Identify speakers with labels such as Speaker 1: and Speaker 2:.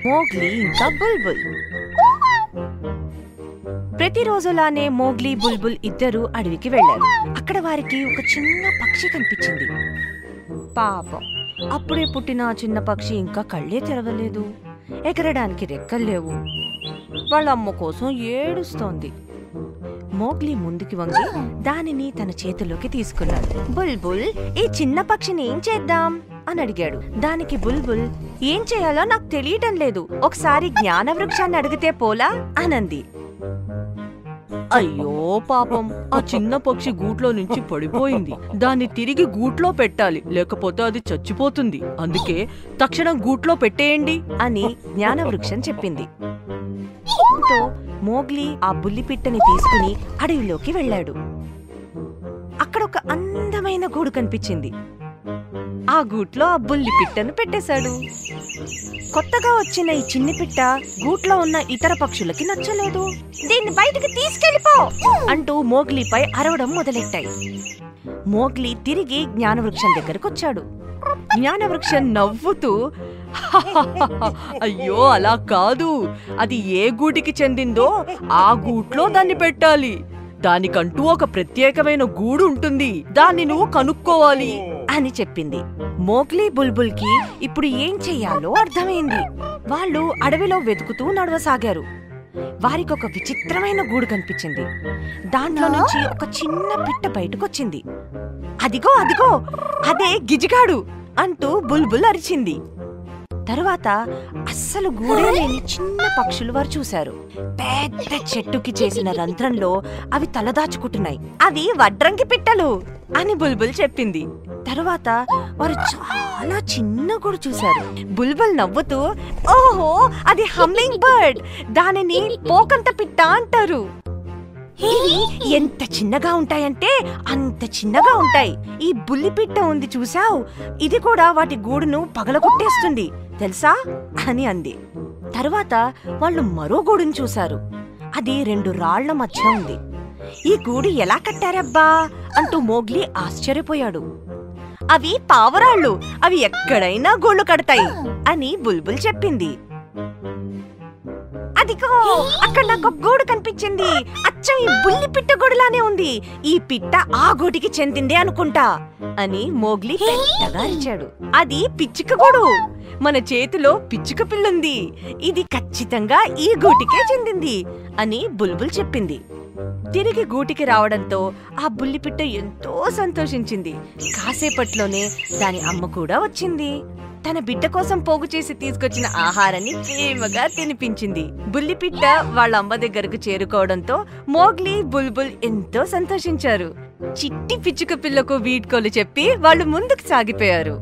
Speaker 1: Mowgli ఇంకా బుల్బుల్. ప్రతిరోజులానే Mowgli, బుల్బుల్ ఇద్దరు అడవికి వెళ్లారు. అక్కడ వారికి ఒక చిన్న పక్షి కనిపించింది. పాపం, అప్పుడే పుట్టిన చిన్న పక్షి ఇంకా కళ్ళే తెరవలేదు. ఎగరడానికి రెక్కల్లేవు. వాళ్ళ అమ్మ కోసం ఏడుస్తోంది. మోగ్లీ ముందుకి వంగి దానిని తన చేతిలోకి తీసుకున్నాడు. బుల్బుల్, ఈ చిన్న పక్షిని ఏం చేద్దాం అని అడిగాడు. దానికి బుల్బుల్, ఏం చేయాలో నాకు తెలియటం లేదు, ఒకసారి జ్ఞాన వృక్షాన్ని అడిగితే పోలా అనంది.
Speaker 2: అయ్యో పాపం, ఆ చిన్న పక్షి గూట్లో నుంచి పడిపోయింది. దాన్ని తిరిగి గూట్లో పెట్టాలి, లేకపోతే అది చచ్చిపోతుంది. అందుకే తక్షణం గూట్లో పెట్టేయండి
Speaker 1: అని జ్ఞానవృక్షం చెప్పింది. మోగ్లీ ఆ బుల్లిపిట్టని తీసుకుని అడవిలోకి వెళ్ళాడు. అక్కడ ఒక అందమైన గూడు కనిపించింది. ఆ గూట్లో ఆ బుల్లిపిట్టను పెట్టేశాడు. కొత్తగా వచ్చిన ఈ చిన్ని పిట్ట గూట్లో ఉన్న ఇతర పక్షులకి నచ్చలేదు. దీన్ని బయటికి తీసుకెళ్ళిపో అంటూ మోగ్లీపై అరవడం మొదలెట్టాయి. మోగ్లీ తిరిగి జ్ఞానవృక్షం దగ్గరకు వచ్చాడు. జ్ఞానవృక్షం నవ్వుతూ,
Speaker 2: అయ్యో అలా కాదు, అది ఏ గూటికి చెందిందో ఆ గూట్లో దాన్ని పెట్టాలి. దానికంటూ ఒక ప్రత్యేకమైన గూడు ఉంటుంది, దాన్ని నువ్వు కనుక్కోవాలి
Speaker 1: అని చెప్పింది. మోగ్లీ, బుల్బుల్ కి ఇప్పుడు ఏం చెయ్యాలో అర్థమైంది. వాళ్ళు అడవిలో వెతుకుతూ నడవసాగారు. వారికొక విచిత్రమైన గూడు కనిపించింది. దాంట్లో నుంచి ఒక చిన్న పిట్ట బయటకొచ్చింది. అదిగో అదిగో, అదే గిజిగాడు అంటూ బుల్బుల్ అరిచింది. తరువాత అస్సలు గూడే లేని చిన్న పక్షులు వారు చూశారు. పెద్ద చెట్టుకి చేసిన రంధ్రంలో అవి తలదాచుకుంటున్నాయి. అవి వడ్రంగి పిట్టలు అని బుల్బుల్ చెప్పింది. తరువాత వారు చాలా చిన్న గూడు చూశారు. బుల్బుల్ నవ్వుతూ, ఓహో, అది హమ్మింగ్ బర్డ్, దానిని పోకంత పిట్ట అంటారు. ఇవి ఎంత చిన్నగా ఉంటాయంటే అంత చిన్నగా ఉంటాయి. ఈ బుల్లిపిట్ట ఉంది చూసావు, ఇది కూడా వాటి గూడును పగలగొట్టేస్తుంది తెలుసా అని అంది. తరువాత వాళ్ళు మరో గూడును చూశారు. అది 2 రాళ్ల మధ్య ఉంది. ఈ గూడు ఎలా కట్టారబ్బా అంటూ మోగ్లీ ఆశ్చర్యపోయాడు. అవి పావురాళ్ళు, అవి ఎక్కడైనా గూళ్ళు కడతాయి అని బుల్బుల్ చెప్పింది. అదిగో, అక్కడ నాకు గూడు కనిపించింది, అచ్చం ఈ బుల్లి పిట్ట గూడులానే ఉంది. ఈ పిట్ట ఆ గూటికి చెందిందే అనుకుంటా అని మోగ్లీ పెద్దగా అరిచాడు. అది పిచ్చుక గూడు, మన చేతిలో పిచ్చుక పిల్లుంది, ఇది ఖచ్చితంగా ఈ గూటికే చెందింది అని బుల్బుల్ చెప్పింది. తిరిగి గూటికి రావడంతో ఆ బుల్లిపిట్ట ఎంతో సంతోషించింది. కాసేపట్లోనే దాని అమ్మ కూడా వచ్చింది. తన బిడ్డ కోసం పోగు చేసి తీసుకొచ్చిన ఆహారాన్ని ప్రేమగా తినిపించింది. బుల్లిపిట్ట వాళ్ళ అమ్మ దగ్గరకు చేరుకోవడంతో మోగ్లీ, బుల్బుల్ ఎంతో సంతోషించారు. చిట్టి పిచ్చుక పిల్లకు వీడ్కోలు చెప్పి వాళ్ళు ముందుకు సాగిపోయారు.